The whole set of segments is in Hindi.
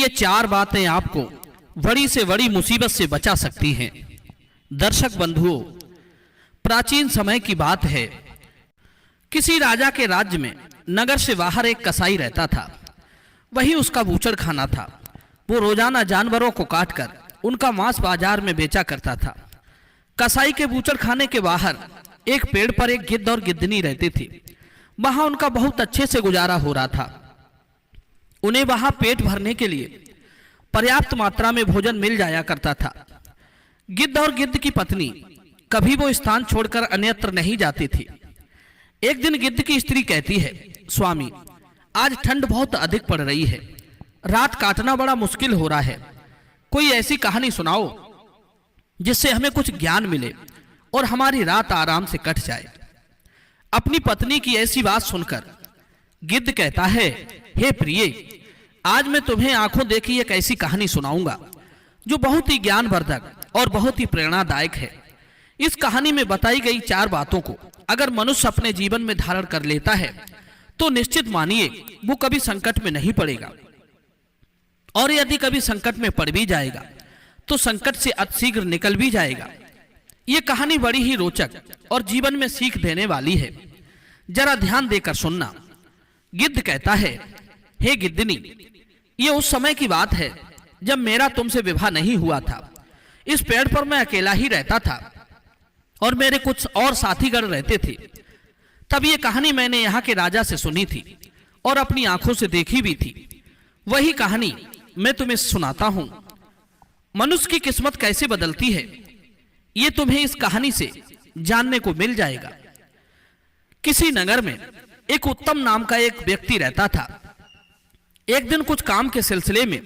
ये 4 बातें आपको बड़ी से बड़ी मुसीबत से बचा सकती हैं। दर्शक बंधुओं, प्राचीन समय की बात है, किसी राजा के राज्य में नगर से बाहर एक कसाई रहता था। वही उसका बूचड़ खाना था। वो रोजाना जानवरों को काटकर उनका मांस बाजार में बेचा करता था। कसाई के बूचड़ खाने के बाहर एक पेड़ पर एक गिद्ध और गिद्धनी रहती थी। वहां उनका बहुत अच्छे से गुजारा हो रहा था। उन्हें वहां पेट भरने के लिए पर्याप्त मात्रा में भोजन मिल जाया करता था। गिद्ध और गिद्ध की पत्नी कभी वो स्थान छोड़कर अन्यत्र नहीं जाती थी। एक दिन गिद्ध की स्त्री कहती है, स्वामी, आज ठंड बहुत अधिक पड़ रही है, रात काटना बड़ा मुश्किल हो रहा है। कोई ऐसी कहानी सुनाओ जिससे हमें कुछ ज्ञान मिले और हमारी रात आराम से कट जाए। अपनी पत्नी की ऐसी बात सुनकर गिद्ध कहता है, हे प्रिय, आज मैं तुम्हें आंखों देखी एक ऐसी कहानी सुनाऊंगा जो बहुत ही ज्ञानवर्धक और बहुत ही प्रेरणादायक है। इस कहानी में बताई गई 4 बातों को अगर मनुष्य अपने जीवन में धारण कर लेता है तो निश्चित मानिए वो कभी संकट में नहीं पड़ेगा, और यदि कभी संकट में पड़ भी जाएगा तो संकट से अतिशीघ्र निकल भी जाएगा। ये कहानी बड़ी ही रोचक और जीवन में सीख देने वाली है। जरा ध्यान देकर सुनना। गिद्ध कहता है, हे गिद्धनी, ये उस समय की बात है जब मेरा तुमसे विवाह नहीं हुआ था। इस पेड़ पर मैं अकेला ही रहता था और मेरे कुछ और साथीगण रहते थे। तब ये कहानी मैंने यहाँ के राजा से सुनी थी और अपनी आंखों से देखी भी थी। वही कहानी मैं तुम्हें सुनाता हूं। मनुष्य की किस्मत कैसे बदलती है ये तुम्हें इस कहानी से जानने को मिल जाएगा। किसी नगर में एक उत्तम नाम का एक व्यक्ति रहता था। एक दिन कुछ काम के सिलसिले में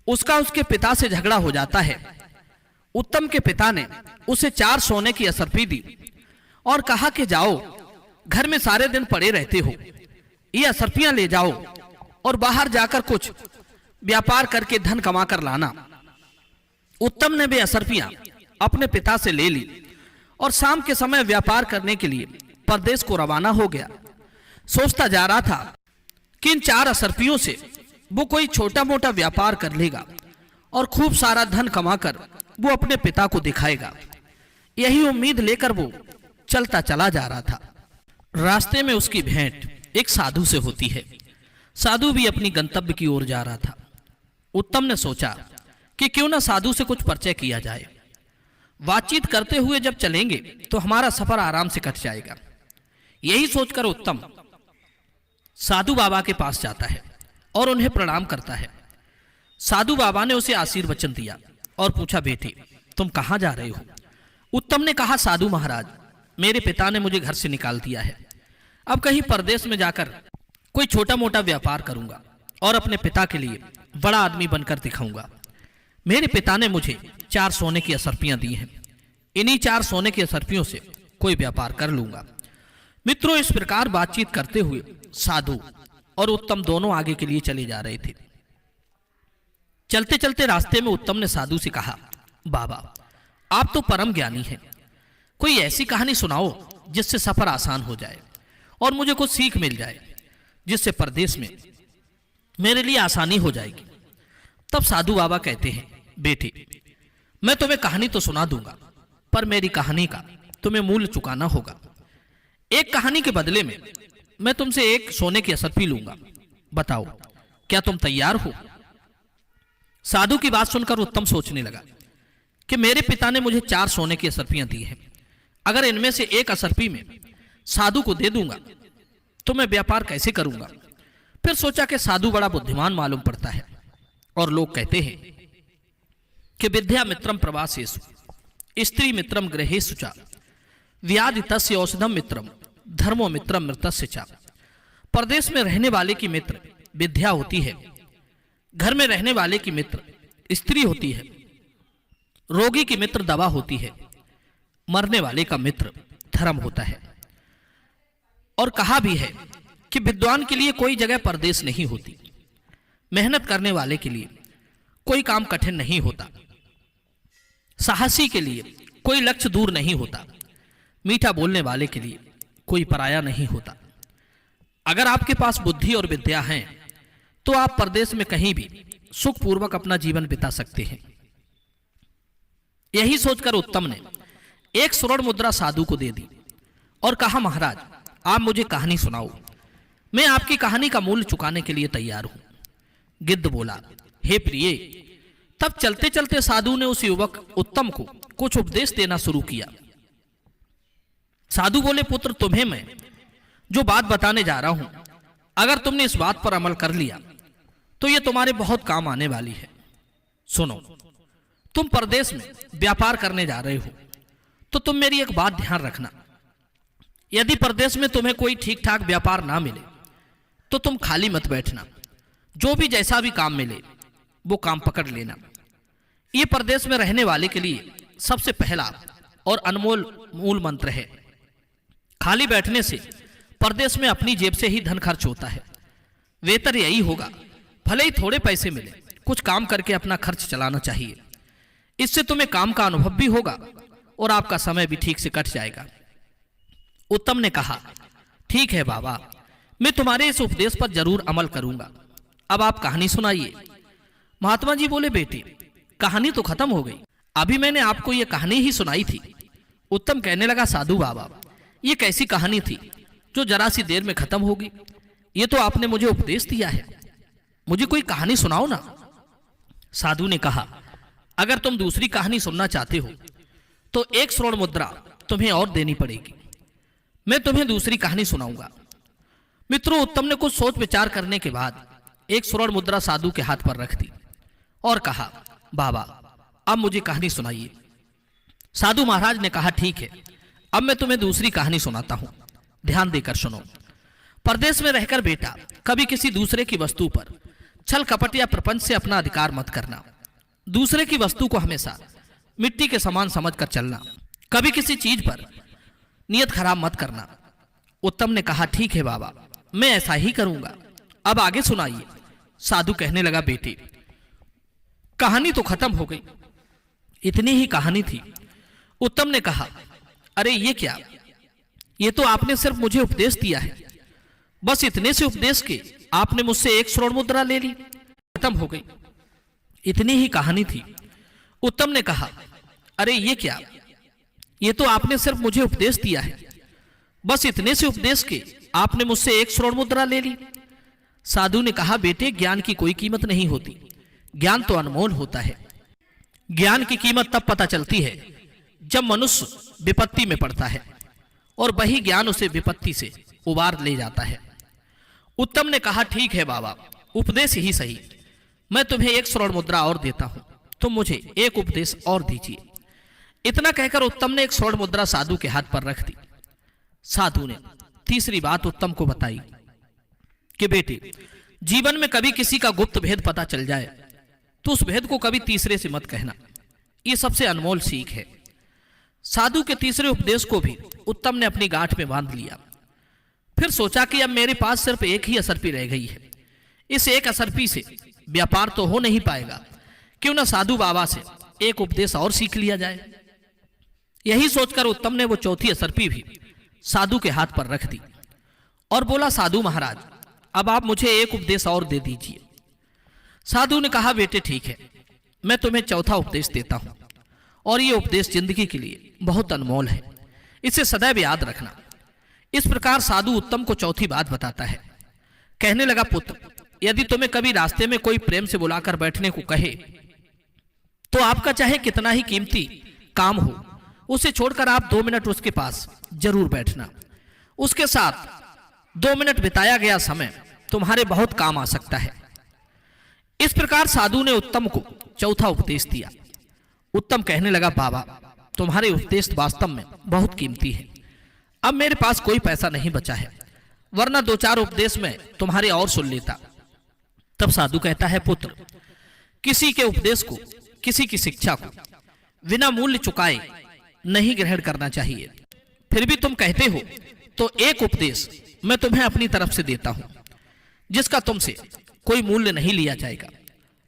उसका उसके पिता से झगड़ा हो जाता है। उत्तम के पिता ने उसे 4 सोने की असरफी दी और कहा कि जाओ, घर में सारे दिन पड़े रहते हो, ये असरफियां ले जाओ और बाहर जाकर कुछ व्यापार करके धन कमा कर लाना। उत्तम ने वे असरफियां अपने पिता से ले ली और शाम के समय व्यापार करने के लिए परदेश को रवाना हो गया। सोचता जा रहा था कि इन 4 असरफियों से वो कोई छोटा मोटा व्यापार कर लेगा और खूब सारा धन कमाकर वो अपने पिता को दिखाएगा। यही उम्मीद लेकर वो चलता चला जा रहा था। रास्ते में उसकी भेंट एक साधु से होती है। साधु भी अपनी गंतव्य की ओर जा रहा था। उत्तम ने सोचा कि क्यों ना साधु से कुछ परिचय किया जाए। बातचीत करते हुए जब चलेंगे तो हमारा सफर आराम से कट जाएगा। यही सोचकर उत्तम साधु बाबा के पास जाता है और उन्हें प्रणाम करता है। साधु बाबा ने उसे आशीर्वचन दिया और पूछा, बेटे तुम कहां जा रहे हो? उत्तम ने कहा, साधु महाराज, मेरे पिता ने मुझे घर से निकाल दिया है। अब कहीं परदेश में जाकर कोई छोटा मोटा व्यापार करूंगा और अपने पिता के लिए बड़ा आदमी बनकर दिखाऊंगा। मेरे पिता ने मुझे 4 सोने की असरफियां दी हैं। इन्हीं 4 सोने की असरफियों से कोई व्यापार कर लूंगा। मित्रों, इस प्रकार बातचीत करते हुए साधु और उत्तम दोनों आगे के लिए चले जा रहे थे। चलते चलते रास्ते में उत्तम ने साधु से कहा, बाबा, आप तो परम ज्ञानी हैं, कोई ऐसी कहानी सुनाओ जिससे सफर आसान हो जाए और मुझे कुछ सीख मिल जाए, जिससे परदेश में मेरे लिए आसानी हो जाएगी। तब साधु बाबा कहते हैं, बेटे, मैं तुम्हें कहानी तो सुना दूंगा, पर मेरी कहानी का तुम्हें मूल्य चुकाना होगा। एक कहानी के बदले में मैं तुमसे 1 सोने की असरफी लूंगा। बताओ, क्या तुम तैयार हो? साधु की बात सुनकर उत्तम सोचने लगा कि मेरे पिता ने मुझे 4 सोने की असरफियां दी हैं। अगर इनमें से 1 असरफी में साधु को दे दूंगा तो मैं व्यापार कैसे करूंगा? फिर सोचा कि साधु बड़ा बुद्धिमान मालूम पड़ता है और लोग कहते हैं कि विद्या मित्रम प्रवासेषु स्त्री मित्रम गृहेषु च व्याधि तस्य औषधम मित्रम धर्मो मित्रम मृतस्य च। परदेश में रहने वाले की मित्र विद्या होती है, घर में रहने वाले की मित्र स्त्री होती है, रोगी की मित्र दवा होती है, मरने वाले का मित्र धर्म होता है। और कहा भी है कि विद्वान के लिए कोई जगह परदेश नहीं होती, मेहनत करने वाले के लिए कोई काम कठिन नहीं होता, साहसी के लिए कोई लक्ष्य दूर नहीं होता, मीठा बोलने वाले के लिए कोई पराया नहीं होता। अगर आपके पास बुद्धि और विद्या है तो आप परदेश में कहीं भी सुखपूर्वक अपना जीवन बिता सकते हैं। यही सोचकर उत्तम ने एक स्वर्ण मुद्रा साधु को दे दी और कहा, महाराज आप मुझे कहानी सुनाओ, मैं आपकी कहानी का मूल्य चुकाने के लिए तैयार हूं। गिद्ध बोला, हे प्रिय। तब चलते चलते साधु ने उस युवक उत्तम को कुछ उपदेश देना शुरू किया। साधु बोले, पुत्र तुम्हें मैं जो बात बताने जा रहा हूं, अगर तुमने इस बात पर अमल कर लिया तो यह तुम्हारे बहुत काम आने वाली है। सुनो, तुम परदेश में व्यापार करने जा रहे हो तो तुम मेरी एक बात ध्यान रखना। यदि परदेश में तुम्हें कोई ठीक ठाक व्यापार ना मिले तो तुम खाली मत बैठना, जो भी जैसा भी काम मिले वो काम पकड़ लेना। ये परदेश में रहने वाले के लिए सबसे पहला और अनमोल मूल मंत्र है। खाली बैठने से परदेश में अपनी जेब से ही धन खर्च होता है। वेतर यही होगा, भले ही थोड़े पैसे मिले, कुछ काम करके अपना खर्च चलाना चाहिए। इससे तुम्हें काम का अनुभव भी होगा और आपका समय भी ठीक से कट जाएगा। उत्तम ने कहा, ठीक है बाबा, मैं तुम्हारे इस उपदेश पर जरूर अमल करूंगा। अब आप कहानी सुनाइए। महात्मा जी बोले, बेटे कहानी तो खत्म हो गई, अभी मैंने आपको यह कहानी ही सुनाई थी। उत्तम कहने लगा, साधु बाबा ये कैसी कहानी थी जो जरा सी देर में खत्म होगी? ये तो आपने मुझे उपदेश दिया है, मुझे कोई कहानी सुनाओ ना। साधु ने कहा, अगर तुम दूसरी कहानी सुनना चाहते हो तो एक स्वर्ण मुद्रा तुम्हें और देनी पड़ेगी, मैं तुम्हें दूसरी कहानी सुनाऊंगा। मित्रों, उत्तम ने कुछ सोच विचार करने के बाद एक स्वर्ण मुद्रा साधु के हाथ पर रख दी और कहा, बाबा अब मुझे कहानी सुनाइए। साधु महाराज ने कहा, ठीक है, अब मैं तुम्हें दूसरी कहानी सुनाता हूं, ध्यान देकर सुनो। परदेश में रहकर बेटा कभी किसी दूसरे की वस्तु पर छल कपट या प्रपंच से अपना अधिकार मत करना। दूसरे की वस्तु को हमेशा मिट्टी के समान समझकर चलना। कभी किसी चीज पर नियत खराब मत करना। उत्तम ने कहा, ठीक है बाबा, मैं ऐसा ही करूंगा। अब आगे सुनाइए। साधु कहने लगा, बेटे कहानी तो खत्म हो गई, इतनी ही कहानी थी। उत्तम ने कहा, अरे ये क्या, ये तो आपने सिर्फ मुझे उपदेश दिया है, बस इतने से उपदेश के आपने मुझसे एक स्वर्ण मुद्रा ले ली, खत्म हो गई, इतनी ही कहानी थी। उत्तम ने कहा, अरे ये क्या, ये तो आपने सिर्फ मुझे उपदेश दिया है, बस इतने से उपदेश के आपने मुझसे एक स्वर्ण मुद्रा ले ली। साधु ने कहा, बेटे ज्ञान की कोई कीमत नहीं होती, ज्ञान तो अनमोल होता है। ज्ञान की कीमत तब पता चलती है जब मनुष्य विपत्ति में पड़ता है और वही ज्ञान उसे विपत्ति से उबार ले जाता है। उत्तम ने कहा, ठीक है बाबा, उपदेश ही सही, मैं तुम्हें एक स्वर्ण मुद्रा और देता हूं, तुम मुझे एक उपदेश और दीजिए। इतना कहकर उत्तम ने एक स्वर्ण मुद्रा साधु के हाथ पर रख दी। साधु ने तीसरी बात उत्तम को बताई कि बेटे जीवन में कभी किसी का गुप्त भेद पता चल जाए तो उस भेद को कभी तीसरे से मत कहना, यह सबसे अनमोल सीख है। साधु के तीसरे उपदेश को भी उत्तम ने अपनी गांठ में बांध लिया। फिर सोचा कि अब मेरे पास सिर्फ एक ही असरपी रह गई है, इस एक असरपी से व्यापार तो हो नहीं पाएगा, क्यों ना साधु बाबा से एक उपदेश और सीख लिया जाए। यही सोचकर उत्तम ने वो चौथी असरपी भी साधु के हाथ पर रख दी और बोला, साधु महाराज अब आप मुझे एक उपदेश और दे दीजिए। साधु ने कहा, बेटे ठीक है, मैं तुम्हें चौथा उपदेश देता हूं और ये उपदेश जिंदगी के लिए बहुत अनमोल है, इसे सदैव याद रखना। इस प्रकार साधु उत्तम को चौथी बात बताता है। कहने लगा, पुत्र यदि तुम्हें कभी रास्ते में कोई प्रेम से बुलाकर बैठने को कहे तो आपका चाहे कितना ही कीमती काम हो, उसे छोड़कर आप 2 मिनट उसके पास जरूर बैठना। उसके साथ 2 मिनट बिताया गया समय तुम्हारे बहुत काम आ सकता है। इस प्रकार साधु ने उत्तम को चौथा उपदेश दिया। उत्तम कहने लगा, बाबा तुम्हारे उपदेश वास्तव में बहुत कीमती है, अब मेरे पास कोई पैसा नहीं बचा है, वरना 2-4 उपदेश में तुम्हारे और सुन लेता। तब साधु कहता है, पुत्र किसी के उपदेश को, किसी की शिक्षा को बिना मूल्य चुकाए नहीं ग्रहण करना चाहिए। फिर भी तुम कहते हो तो एक उपदेश मैं तुम्हें अपनी तरफ से देता हूं जिसका तुमसे कोई मूल्य नहीं लिया जाएगा,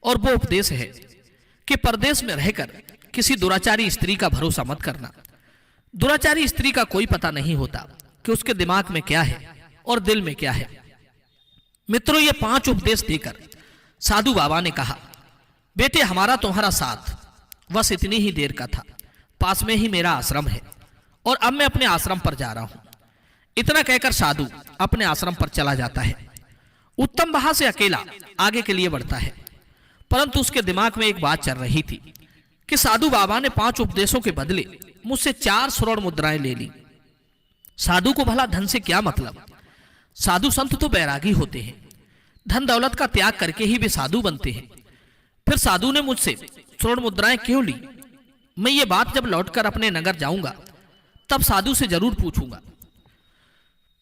और वो उपदेश है कि परदेश में रहकर किसी दुराचारी स्त्री का भरोसा मत करना। दुराचारी स्त्री का कोई पता नहीं होता कि उसके दिमाग में क्या है और दिल में क्या है। मित्रों, ये 5 उपदेश देकर साधु बाबा ने कहा बेटे हमारा तुम्हारा साथ बस इतनी ही देर का था, पास में ही मेरा आश्रम है और अब मैं अपने आश्रम पर जा रहा हूं। इतना कहकर साधु अपने आश्रम पर चला जाता है। उत्तम वहां से अकेला आगे के लिए बढ़ता है, परंतु उसके दिमाग में एक बात चल रही थी कि साधु बाबा ने 5 उपदेशों के बदले मुझसे 4 स्वर्ण मुद्राएं ले ली। साधु को भला धन से क्या मतलब? साधु संत तो बैरागी होते हैं, धन दौलत का त्याग करके ही वे साधु बनते हैं। फिर साधु ने मुझसे स्वर्ण मुद्राएं क्यों ली? मैं ये बात जब लौटकर अपने नगर जाऊंगा तब साधु से जरूर पूछूंगा।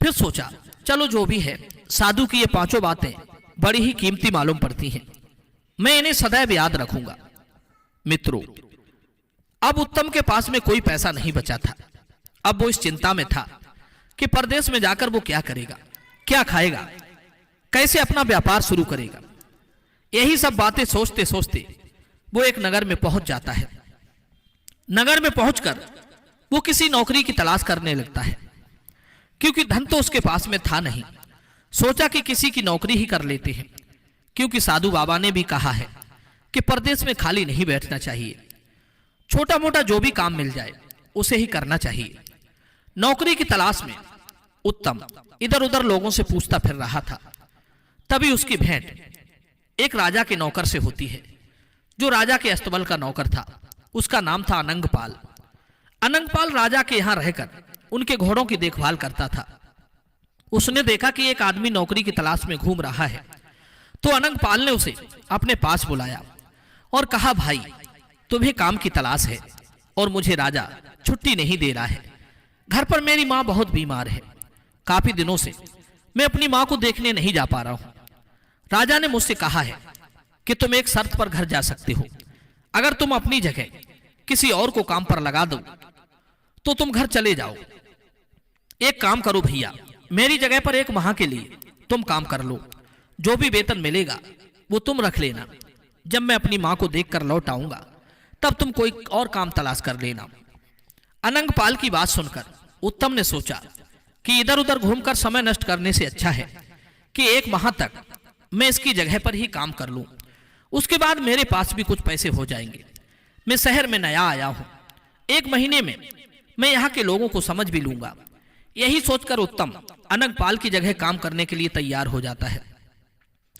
फिर सोचा चलो जो भी है, साधु की ये 5 बातें बड़ी ही कीमती मालूम पड़ती हैं, मैं इन्हें सदैव याद रखूंगा। मित्रों, अब उत्तम के पास में कोई पैसा नहीं बचा था। अब वो इस चिंता में था कि परदेश में जाकर वो क्या करेगा, क्या खाएगा, कैसे अपना व्यापार शुरू करेगा। यही सब बातें सोचते सोचते वो एक नगर में पहुंच जाता है। नगर में पहुंचकर वो किसी नौकरी की तलाश करने लगता है, क्योंकि धन तो उसके पास में था नहीं। सोचा कि किसी की नौकरी ही कर लेते हैं, क्योंकि साधु बाबा ने भी कहा है कि परदेश में खाली नहीं बैठना चाहिए, छोटा मोटा जो भी काम मिल जाए उसे ही करना चाहिए। नौकरी की तलाश में उत्तम इधर उधर लोगों से पूछता फिर रहा था। तभी उसकी भेंट एक राजा के नौकर से होती है, जो राजा के अस्तबल का नौकर था। उसका नाम था अनंगपाल। अनंगपाल राजा के यहां रहकर उनके घोड़ों की देखभाल करता था। उसने देखा कि एक आदमी नौकरी की तलाश में घूम रहा है, तो अनंगपाल ने उसे अपने पास बुलाया और कहा, भाई तुम्हें काम की तलाश है और मुझे राजा छुट्टी नहीं दे रहा है। घर पर मेरी माँ बहुत बीमार है, काफी दिनों से मैं अपनी माँ को देखने नहीं जा पा रहा हूं। राजा ने मुझसे कहा है कि तुम एक शर्त पर घर जा सकते हो। अगर तुम अपनी जगह किसी और को काम पर लगा दो तो तुम घर चले जाओ। एक काम करो भैया, मेरी जगह पर 1 माह के लिए तुम काम कर लो, जो भी वेतन मिलेगा वो तुम रख लेना। जब मैं अपनी माँ को देखकर लौट आऊंगा तब तुम कोई और काम तलाश कर लेना। अनंगपाल की बात सुनकर उत्तम ने सोचा कि इधर उधर घूमकर समय नष्ट करने से अच्छा है कि 1 माह तक मैं इसकी जगह पर ही काम कर लूं। उसके बाद मेरे पास भी कुछ पैसे हो जाएंगे। मैं शहर में नया आया हूं, 1 महीने में मैं यहाँ के लोगों को समझ भी लूंगा। यही सोचकर उत्तम अनंगपाल की जगह काम करने के लिए तैयार हो जाता है।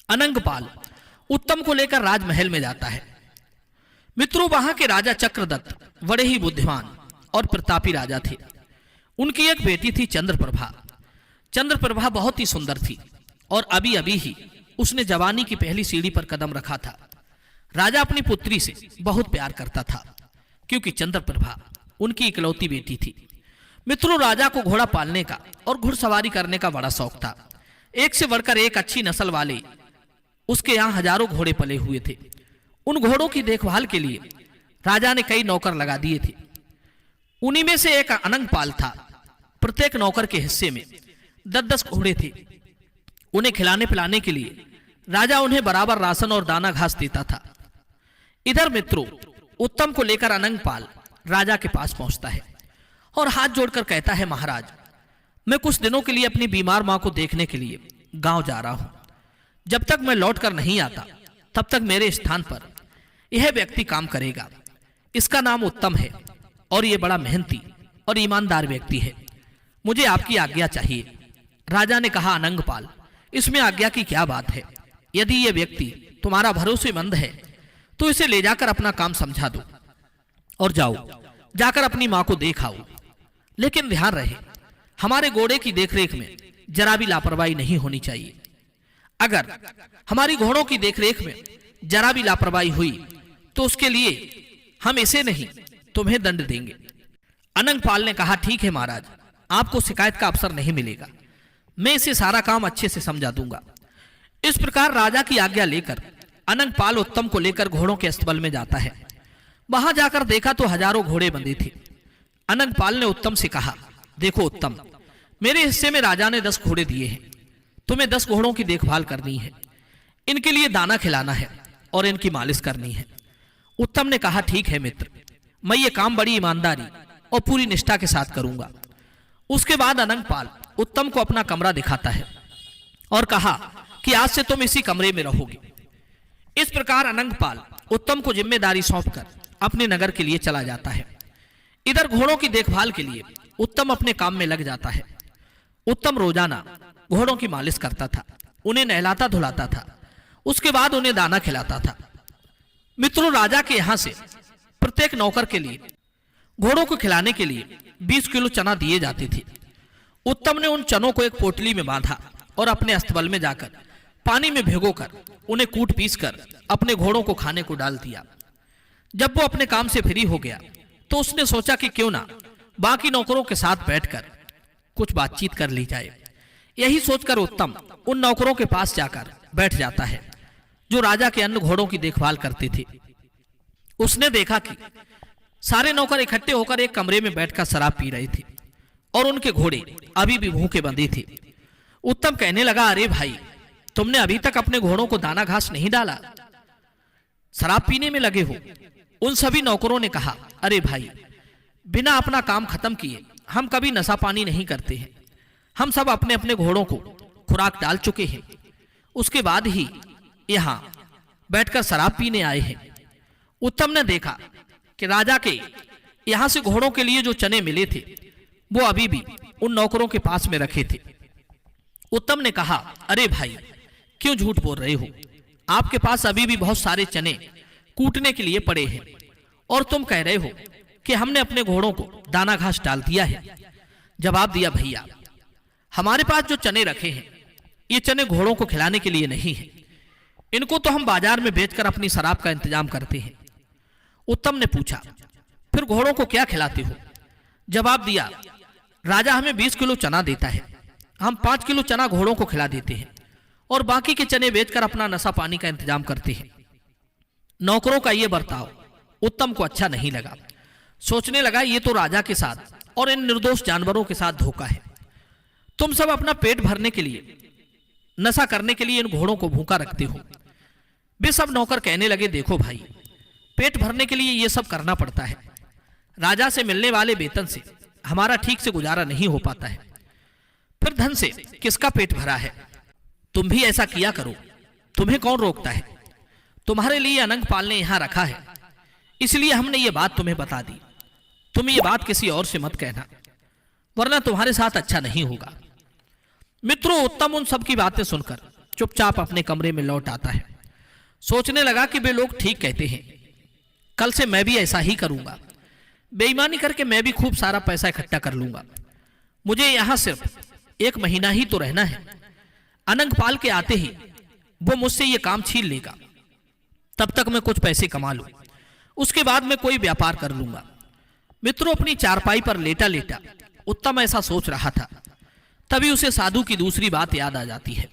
अनंगपाल उत्तम को लेकर राजमहल में जाता है। मित्रों, वहां के राजा चक्रदत्त बड़े ही बुद्धिमान और प्रतापी राजा थे। उनकी एक बेटी थी चंद्रप्रभा। चंद्रप्रभा बहुत ही सुंदर थी और अभी अभी ही उसने जवानी की पहली सीढ़ी पर कदम रखा था। राजा अपनी पुत्री से बहुत प्यार करता था, क्योंकि चंद्रप्रभा उनकी इकलौती बेटी थी। मित्रों, राजा को घोड़ा पालने का और घुड़सवारी करने का बड़ा शौक था। एक से बढ़कर एक अच्छी नस्ल वाले उसके यहाँ हजारों घोड़े पले हुए थे। उन घोड़ों की देखभाल के लिए राजा ने कई नौकर लगा दिए थे। उन्हीं में से एक अनंगपाल था। प्रत्येक नौकर के हिस्से में 10-10 घोड़े थे। उन्हें खिलाने पिलाने के लिए राजा उन्हें बराबर राशन और दाना घास देता था। इधर मित्रों, उत्तम को लेकर अनंगपाल राजा के पास पहुंचता है और हाथ जोड़कर कहता है, महाराज, मैं कुछ दिनों के लिए अपनी बीमार मां को देखने के लिए गांव जा रहा हूं। जब तक मैं लौटकर नहीं आता तब तक मेरे स्थान पर यह व्यक्ति काम करेगा। इसका नाम उत्तम है और यह बड़ा मेहनती और ईमानदार व्यक्ति है। मुझे आपकी आज्ञा चाहिए। राजा ने कहा, अनंगपाल, इसमें आज्ञा की क्या बात है? यदि यह व्यक्ति तुम्हारा भरोसेमंद है तो इसे ले जाकर अपना काम समझा दो और जाओ, जाकर अपनी मां को देख आओ। लेकिन ध्यान रहे, हमारे घोड़े की देखरेख में जरा भी लापरवाही नहीं होनी चाहिए। अगर हमारी घोड़ों की देखरेख में जरा भी लापरवाही हुई तो उसके लिए हम इसे नहीं तुम्हें दंड देंगे। अनंगपाल ने कहा, ठीक है महाराज, आपको शिकायत का अवसर नहीं मिलेगा। मैं इसे सारा काम अच्छे से समझा दूंगा। इस प्रकार राजा की आज्ञा लेकर अनंगपाल उत्तम को लेकर घोड़ों के अस्तबल में जाता है। वहां जाकर देखा तो हजारों घोड़े बंधे थे। अनंगपाल ने उत्तम से कहा, देखो उत्तम, मेरे हिस्से में राजा ने 10 घोड़े दिए हैं। तुम्हें 10 घोड़ों की देखभाल करनी है, इनके लिए दाना खिलाना है और इनकी मालिश करनी है। उत्तम ने कहा, ठीक है मित्र, मैं ये काम बड़ी ईमानदारी और पूरी निष्ठा के साथ करूंगा। उसके बाद अनंगपाल उत्तम को अपना कमरा दिखाता है और कहा कि आज से तुम इसी कमरे में रहोगे। इस प्रकार अनंगपाल उत्तम को जिम्मेदारी सौंपकर अपने नगर के लिए चला जाता है। इधर घोड़ों की देखभाल के लिए उत्तम अपने काम में लग जाता है। उत्तम रोजाना घोड़ों की मालिश करता था, उन्हें नहलाता धुलाता था, उसके बाद उन्हें दाना खिलाता था। मित्रों, राजा के यहां से प्रत्येक नौकर के लिए घोड़ों को खिलाने के लिए 20 किलो चना दिए जाते थे। उत्तम ने उन चनों को एक पोटली में बांधा और अपने अस्तबल में जाकर पानी में भिगोकर उन्हें कूट पीस कर अपने घोड़ों को खाने को डाल दिया। जब वो अपने काम से फ्री हो गया तो उसने सोचा कि क्यों ना बाकी नौकरों के साथ बैठकर कुछ बातचीत कर ली जाए। यही सोचकर उत्तम उन नौकरों के पास जाकर बैठ जाता है जो राजा के अन्य घोड़ों की देखभाल करते थे। उसने देखा कि सारे नौकर इकट्ठे होकर एक कमरे में बैठकर शराब पी रहे थे और उनके घोड़े अभी भी भूखे बंधे थे। उत्तम कहने लगा, अरे भाई, तुमने अभी तक अपने घोड़ों को दाना घास नहीं डाला, शराब पीने में लगे हो। उन सभी नौकरों ने कहा, अरे भाई, बिना अपना काम खत्म किए हम कभी नशा पानी नहीं करते हैं। हम सब अपने अपने घोड़ों को खुराक डाल चुके हैं, उसके बाद ही यहां बैठकर शराब पीने आए हैं। उत्तम ने देखा कि राजा के यहां से घोड़ों के लिए जो चने मिले थे वो अभी भी उन नौकरों के पास में रखे थे। उत्तम ने कहा, अरे भाई, क्यों झूठ बोल रहे हो? आपके पास अभी भी बहुत सारे चने कूटने के लिए पड़े हैं और तुम कह रहे हो कि हमने अपने घोड़ों को दाना घास डाल दिया है। जवाब दिया, भैया, हमारे पास जो चने रखे हैं ये चने घोड़ों को खिलाने के लिए नहीं है, इनको तो हम बाजार में बेचकर अपनी शराब का इंतजाम करते हैं। उत्तम ने पूछा, फिर घोड़ों को क्या खिलाते हो? जवाब दिया, राजा हमें 20 किलो चना देता है, हम 5 किलो चना घोड़ों को खिला देते हैं और बाकी के चने बेचकर अपना नशा पानी का इंतजाम करते हैं। नौकरों का यह बर्ताव उत्तम को अच्छा नहीं लगा। सोचने लगा, ये तो राजा के साथ और इन निर्दोष जानवरों के साथ धोखा है। तुम सब अपना पेट भरने के लिए, नशा करने के लिए इन घोड़ों को भूखा रखते हो। वे सब नौकर कहने लगे, देखो भाई, पेट भरने के लिए ये सब करना पड़ता है। राजा से मिलने वाले वेतन से हमारा ठीक से गुजारा नहीं हो पाता है, फिर धन से किसका पेट भरा है? तुम भी ऐसा किया करो, तुम्हें कौन रोकता है? तुम्हारे लिए अनंग पाल ने यहां रखा है, इसलिए हमने ये बात तुम्हें बता दी। तुम ये बात किसी और से मत कहना, वरना तुम्हारे साथ अच्छा नहीं होगा। मित्रों, उत्तम उन सब की बातें सुनकर चुपचाप अपने कमरे में लौट आता है। सोचने लगा कि वे लोग ठीक कहते हैं, कल से मैं भी ऐसा ही करूंगा। बेईमानी करके मैं भी खूब सारा पैसा इकट्ठा कर लूंगा। मुझे यहां सिर्फ 1 महीना ही तो रहना है। अनंग पाल के आते ही वो मुझसे ये काम छीन लेगा, तब तक मैं कुछ पैसे कमा लूं, उसके बाद मैं कोई व्यापार कर लूंगा। मित्रों, अपनी चारपाई पर लेटा लेटा उत्तम ऐसा सोच रहा था, तभी उसे साधु की दूसरी बात याद आ जाती है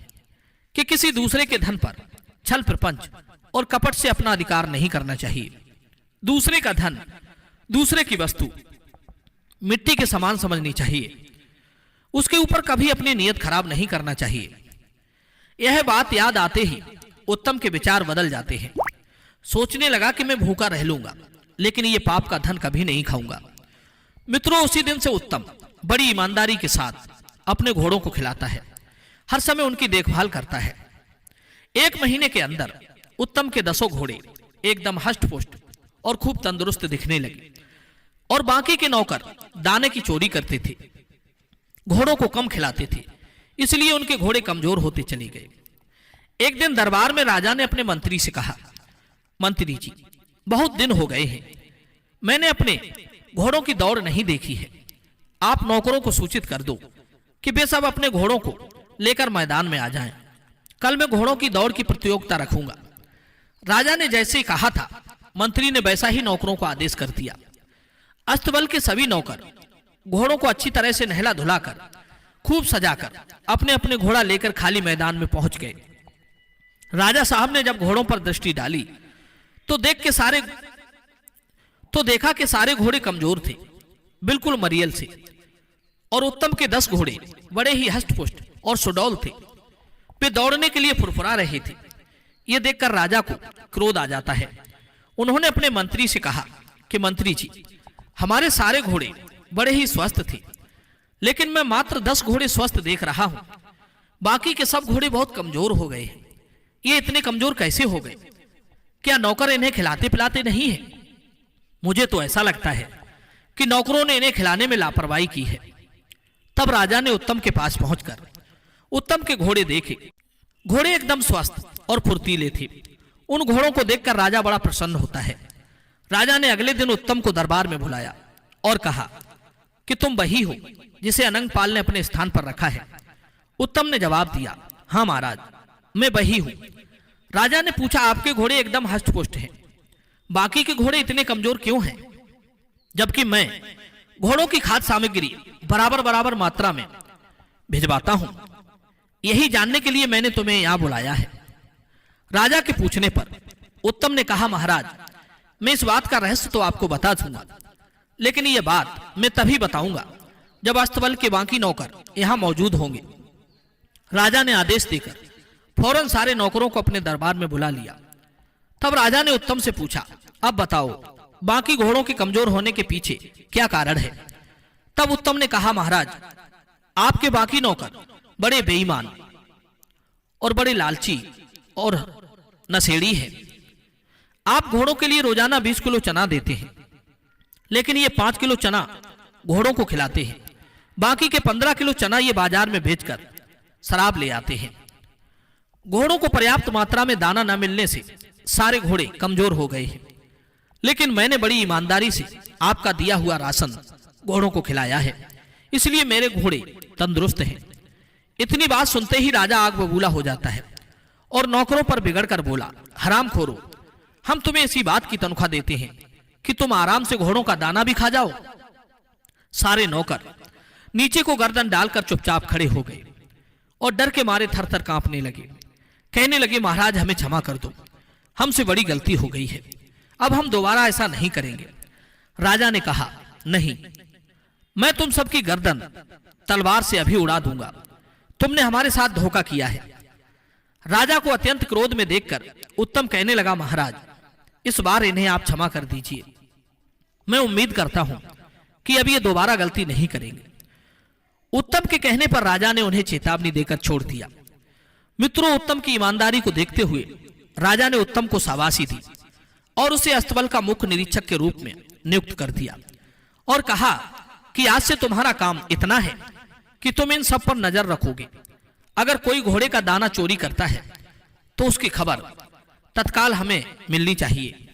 कि किसी दूसरे के धन पर छल प्रपंच और कपट से अपना अधिकार नहीं करना चाहिए। दूसरे का धन, दूसरे की वस्तु मिट्टी के समान समझनी चाहिए, उसके ऊपर कभी अपनी नीयत खराब नहीं करना चाहिए। यह बात याद आते ही उत्तम के विचार बदल जाते हैं। सोचने लगा कि मैं भूखा रह लूंगा, लेकिन ये पाप का धन कभी नहीं खाऊंगा। मित्रों, उसी दिन से उत्तम बड़ी ईमानदारी के साथ अपने घोड़ों को खिलाता है, हर समय उनकी देखभाल करता है। 1 महीने के अंदर उत्तम के 10 घोड़े एकदम हष्ट-पुष्ट और खूब तंदुरुस्त दिखने लगे और बाकी के नौकर दाने की चोरी करते थे, घोड़ों को कम खिलाते थे, इसलिए उनके घोड़े कमजोर होते चले गए। एक दिन दरबार में राजा ने अपने मंत्री से कहा, मंत्री जी, बहुत दिन हो गए हैं, मैंने अपने घोड़ों की दौड़ नहीं देखी है। आप नौकरों को सूचित कर दो कि वे सब अपने घोड़ों को लेकर मैदान में आ जाएं। कल मैं घोड़ों की दौड़ की प्रतियोगिता रखूंगा। राजा ने जैसे कहा था, मंत्री ने वैसा ही नौकरों को आदेश कर दिया। अस्तबल के सभी नौकर घोड़ों को अच्छी तरह से नहला धुलाकर, खूब सजाकर अपने अपने घोड़ा लेकर खाली मैदान में पहुंच गए। राजा साहब ने जब घोड़ों पर दृष्टि डाली तो देखा कि सारे घोड़े कमजोर थे, बिल्कुल मरियल से, और उत्तम के 10 घोड़े बड़े ही हष्ट-पुष्ट और सुडौल थे। वे दौड़ने के लिए फुरफुरा रहे थे। यह देखकर राजा को क्रोध आ जाता है। उन्होंने अपने मंत्री से कहा कि मंत्री जी, हमारे सारे घोड़े बड़े ही स्वस्थ थे, लेकिन मैं मात्र 10 घोड़े स्वस्थ देख रहा हूं, बाकी के सब घोड़े बहुत कमजोर हो गए हैं। ये इतने कमजोर कैसे हो गए? क्या नौकर इन्हें खिलाते पिलाते नहीं है? मुझे तो ऐसा लगता है कि नौकरों ने इन्हें खिलाने में लापरवाही की है। तब राजा ने उत्तम के पास पहुंचकर उत्तम के घोड़े देखे। घोड़े एकदम स्वस्थ और फुर्तीले थे। उन घोड़ों को देखकर राजा बड़ा प्रसन्न होता है। राजा ने अगले दिन उत्तम को दरबार में बुलाया और कहा कि तुम वही हो जिसे अनंगपाल ने अपने स्थान पर रखा है। उत्तम ने जवाब दिया, हाँ महाराज, मैं वही हूं। राजा ने पूछा, आपके घोड़े एकदम हष्ट-पुष्ट हैं, बाकी के घोड़े इतने कमजोर क्यों हैं? जबकि मैं घोड़ों की खाद्य सामग्री बराबर बराबर मात्रा में भिजवाता हूं। यही जानने के लिए मैंने तुम्हें यहां बुलाया है। राजा के पूछने पर उत्तम ने कहा, महाराज, मैं इस बात का रहस्य तो आपको बता दूंगा, लेकिन यह बात मैं तभी बताऊंगा जब अस्तबल के बाकी नौकर यहां मौजूद होंगे। राजा ने आदेश देकर फौरन सारे नौकरों को अपने दरबार में बुला लिया। तब राजा ने उत्तम से पूछा, अब बताओ बाकी घोड़ों के कमजोर होने के पीछे क्या कारण है? तब उत्तम ने कहा, महाराज, आपके बाकी नौकर बड़े बेईमान और बड़े लालची और नशेड़ी हैं। आप घोड़ों के लिए रोजाना 20 किलो चना देते हैं, लेकिन ये 5 किलो चना घोड़ों को खिलाते हैं। बाकी के 15 किलो चना ये बाजार में बेचकर शराब ले आते हैं। घोड़ों को पर्याप्त मात्रा में दाना न मिलने से सारे घोड़े कमजोर हो गए हैं, लेकिन मैंने बड़ी ईमानदारी से आपका दिया हुआ राशन घोड़ों को खिलाया है, इसलिए मेरे घोड़े तंदुरुस्त हैं। इतनी बात सुनते ही राजा आग बबूला हो जाता है और नौकरों पर बिगड़कर बोला, हरामखोरो, हम तुम्हें इसी बात की तनख्वाह देते हैं कि तुम आराम से घोड़ों का दाना भी खा जाओ। सारे नौकर नीचे को गर्दन डालकर चुपचाप खड़े हो गए और डर के मारे थर थर कांपने लगे। कहने लगे, महाराज, हमें क्षमा कर दो, हमसे बड़ी गलती हो गई है, अब हम दोबारा ऐसा नहीं करेंगे। राजा ने कहा, नहीं, मैं तुम सबकी गर्दन तलवार से अभी उड़ा दूंगा। तुमने हमारे साथ धोखा किया है। राजा को अत्यंत क्रोध में देखकर उत्तम कहने लगा, महाराज, इस बार इन्हें आप क्षमा कर दीजिए। मैं उम्मीद करता हूं कि अब ये दोबारा गलती नहीं करेंगे। उत्तम के कहने पर राजा ने उन्हें चेतावनी देकर छोड़ दिया। मित्रों, उत्तम की ईमानदारी को देखते हुए राजा ने उत्तम को शाबाशी दी और उसे अस्तबल का मुख्य निरीक्षक के रूप में नियुक्त कर दिया और कहा कि आज से तुम्हारा काम इतना है कि तुम इन सब पर नजर रखोगे। अगर कोई घोड़े का दाना चोरी करता है तो उसकी खबर तत्काल हमें मिलनी चाहिए।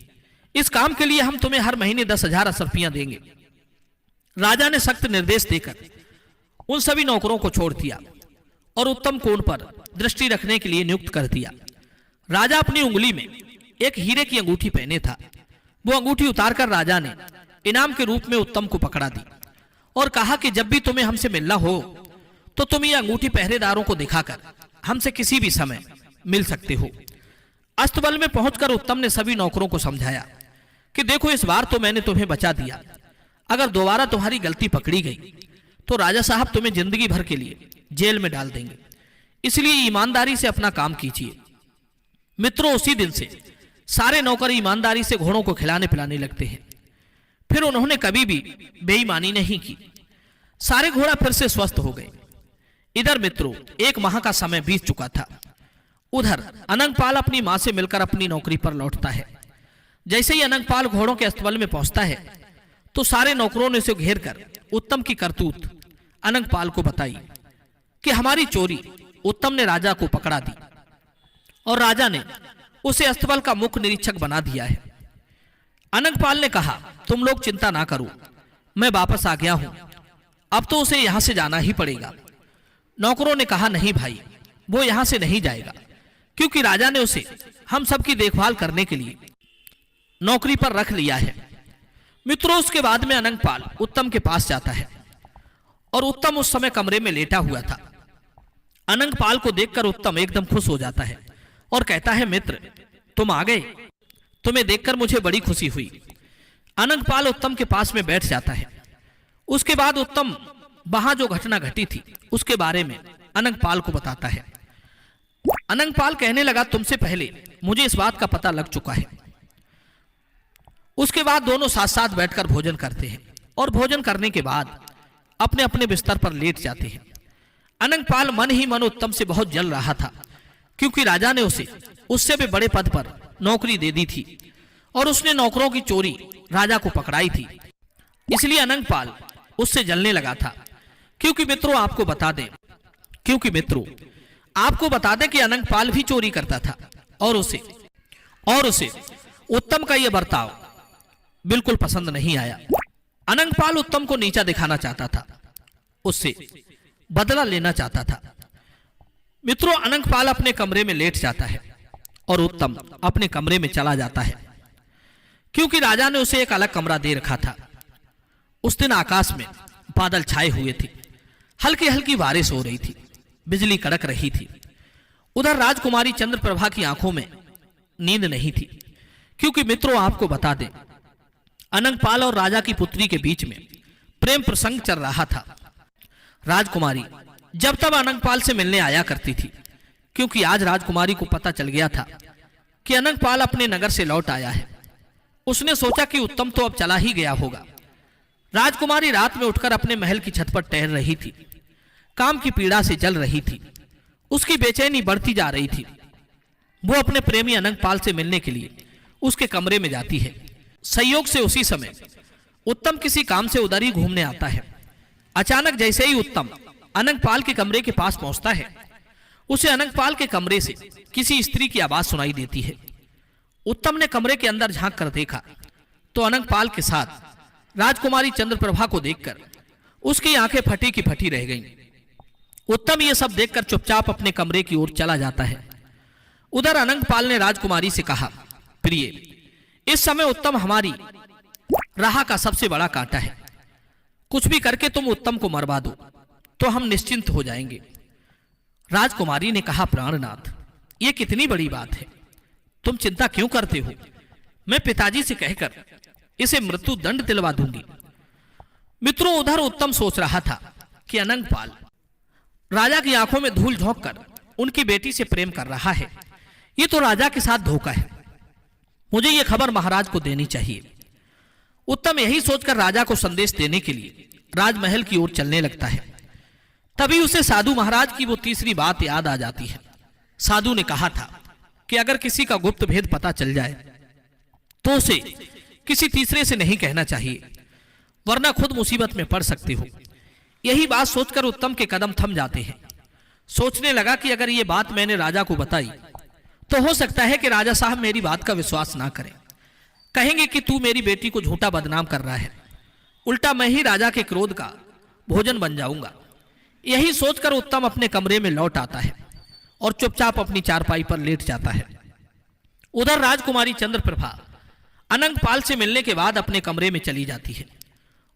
इस काम के लिए हम तुम्हें हर महीने 10,000 असरफियां देंगे। राजा ने सख्त निर्देश देकर उन सभी नौकरों को छोड़ दिया और उत्तम को उन पर दृष्टि रखने के लिए नियुक्त कर दिया। राजा अपनी उंगली में एक हीरे की अंगूठी पहने था। वो अंगूठी उतारकर राजा ने इनाम के रूप में उत्तम को पकड़ा दी और कहा कि जब भी तुम्हें हमसे मिलना हो तो तुम ये अंगूठी पहरेदारों को दिखाकर हमसे किसी भी समय मिल सकते हो। अस्तबल में पहुंचकर उत्तम ने सभी नौकरों को समझाया कि देखो, इस बार तो मैंने तुम्हें बचा दिया, अगर दोबारा तुम्हारी गलती पकड़ी गई तो राजा साहब तुम्हें जिंदगी भर के लिए जेल में डाल देंगे, इसलिए ईमानदारी से अपना काम कीजिए। मित्रों, उसी दिन से सारे नौकर ईमानदारी से घोड़ों को खिलाने पिलाने लगते हैं। फिर उन्होंने कभी भी बेईमानी नहीं की। सारे घोड़ा फिर से स्वस्थ हो गए। इधर मित्रों, 1 माह का समय बीत चुका था। उधर अनंगपाल अपनी मां से मिलकर अपनी नौकरी पर लौटता है। जैसे ही अनंगपाल घोड़ों के अस्तबल में पहुंचता है तो सारे नौकरों ने उसे घेर कर उत्तम की करतूत अनंगपाल को बताई कि हमारी चोरी उत्तम ने राजा को पकड़ा दी और राजा ने उसे अस्तबल का मुख्य निरीक्षक बना दिया है। अनंगपाल ने कहा, तुम लोग चिंता ना करो, मैं वापस आ गया हूं, अब तो उसे यहां से जाना ही पड़ेगा। नौकरों ने कहा, नहीं भाई, वो यहां से नहीं जाएगा, क्योंकि राजा ने उसे हम सबकी देखभाल करने के लिए नौकरी पर रख लिया है। मित्रों, उसके बाद में अनंगपाल उत्तम के पास जाता है और उत्तम उस समय कमरे में लेटा हुआ था। अनंगपाल को देखकर उत्तम एकदम खुश हो जाता है और कहता है, मित्र, तुम आ गए, तुम्हें देखकर मुझे बड़ी खुशी हुई। अनंगपाल उत्तम के पास में बैठ जाता है। उसके बाद उत्तम वहां जो घटना घटी थी उसके बारे में अनंगपाल को बताता है। अनंगपाल कहने लगा, तुमसे पहले मुझे इस बात का पता लग चुका है। उसके बाद दोनों साथ साथ बैठकर भोजन करते हैं और भोजन करने के बाद अपने अपने बिस्तर पर लेट जाते हैं। अनंगपाल मन ही मन उत्तम से बहुत जल रहा था, क्योंकि राजा ने उसे उससे भी बड़े पद पर नौकरी दे दी थी और उसने नौकरों की चोरी राजा को पकड़ाई थी। इसलिए अनंगपाल उससे जलने लगा था। क्योंकि मित्रों आपको बता दें कि अनंगपाल भी चोरी करता था और उसे उत्तम का यह बर्ताव बिल्कुल पसंद नहीं आया। अनंगपाल उत्तम को नीचा दिखाना चाहता था, उससे बदला लेना चाहता था। मित्रों, अनंगपाल अपने कमरे में लेट जाता है और उत्तम अपने कमरे में चला जाता है, क्योंकि राजा ने उसे एक अलग कमरा दे रखा था। उस दिन आकाश में बादल छाए हुए थे, हल्की हल्की बारिश हो रही थी, बिजली कड़क रही थी। उधर राजकुमारी चंद्रप्रभा की आंखों में नींद नहीं थी, क्योंकि मित्रों आपको बता दें, अनंगपाल और राजा की पुत्री के बीच में प्रेम प्रसंग चल रहा था। राजकुमारी जब तब अनंगपाल से मिलने आया करती थी, क्योंकि आज राजकुमारी को पता चल गया था कि अनंगपाल अपने नगर से लौट आया है। उसने सोचा कि उत्तम तो अब चला ही गया होगा। राजकुमारी रात में उठकर अपने महल की छत पर टहल रही थी, काम की पीड़ा से जल रही थी, उसकी बेचैनी बढ़ती जा रही थी। वो अपने प्रेमी अनंगपाल से मिलने के लिए उसके कमरे में जाती है। संयोग से उसी समय उत्तम किसी काम से उधर ही घूमने आता है। अचानक जैसे ही उत्तम अनंगपाल के कमरे के पास पहुंचता है, उसे अनंगपाल के कमरे से किसी स्त्री की आवाज सुनाई देती है। उत्तम ने कमरे के अंदर झांक कर देखा तो अनंगपाल के साथ राजकुमारी चंद्रप्रभा को देखकर उसकी आंखें फटी की फटी रह गईं। उत्तम ये सब देखकर चुपचाप अपने कमरे की ओर चला जाता है। उधर अनंगपाल ने राजकुमारी से कहा, प्रिय, इस समय उत्तम हमारी राह का सबसे बड़ा कांटा है। कुछ भी करके तुम उत्तम को मरवा दो तो हम निश्चिंत हो जाएंगे। राजकुमारी ने कहा, प्राणनाथ, यह कितनी बड़ी बात है, तुम चिंता क्यों करते हो? मैं पिताजी से कहकर इसे मृत्यु दंड दिलवा दूंगी। मित्रों, उधर उत्तम सोच रहा था कि अनंगपाल राजा की आंखों में धूल झोंककर उनकी बेटी से प्रेम कर रहा है। ये तो राजा के साथ धोखा है, मुझे यह खबर महाराज को देनी चाहिए। उत्तम यही सोचकर राजा को संदेश देने के लिए राजमहल की ओर चलने लगता है। तभी उसे साधु महाराज की वो तीसरी बात याद आ जाती है। साधु ने कहा था कि अगर किसी का गुप्त भेद पता चल जाए तो उसे किसी तीसरे से नहीं कहना चाहिए, वरना खुद मुसीबत में पड़ सकते हो। यही बात सोचकर उत्तम के कदम थम जाते हैं। सोचने लगा कि अगर ये बात मैंने राजा को बताई तो हो सकता है कि राजा साहब मेरी बात का विश्वास ना करें, कहेंगे कि तू मेरी बेटी को झूठा बदनाम कर रहा है, उल्टा मैं ही राजा के क्रोध का भोजन बन जाऊंगा। यही सोचकर उत्तम अपने कमरे में लौट आता है और चुपचाप अपनी चारपाई पर लेट जाता है। उधर राजकुमारी चंद्रप्रभा अनंगपाल से मिलने के बाद अपने कमरे में चली जाती है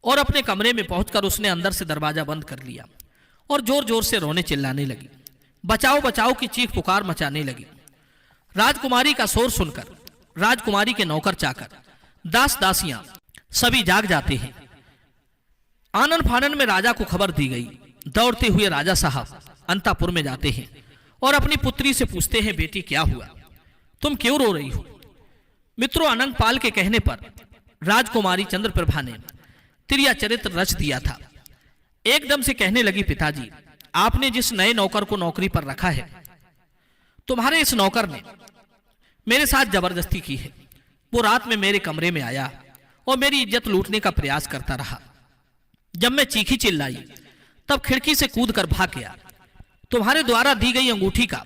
और अपने कमरे में पहुंचकर उसने अंदर से दरवाजा बंद कर लिया और जोर जोर से रोने चिल्लाने लगी, बचाओ बचाओ की चीख पुकार मचाने लगी। राजकुमारी का शोर सुनकर राजकुमारी के नौकर चाकर, दास दासियां सभी जाग जाते हैं। आनन फानन में राजा को खबर दी गई। दौड़ते हुए राजा साहब अंतापुर में जाते हैं और अपनी पुत्री से पूछते हैं, बेटी क्या हुआ, तुम क्यों रो रही हो? मित्रों, अनंगपाल के कहने पर राजकुमारी चंद्रप्रभा ने तिरिया चरित्र रच दिया था। एकदम से कहने लगी, पिताजी, आपने जिस नए नौकर को नौकरी पर रखा है, तुम्हारे इस नौकर ने मेरे साथ जबरदस्ती की है। वो रात में मेरे कमरे में आया और मेरी इज्जत लूटने का प्रयास करता रहा। जब मैं चीखी चिल्लाई तब खिड़की से कूद कर भाग गया। तुम्हारे द्वारा दी गई अंगूठी का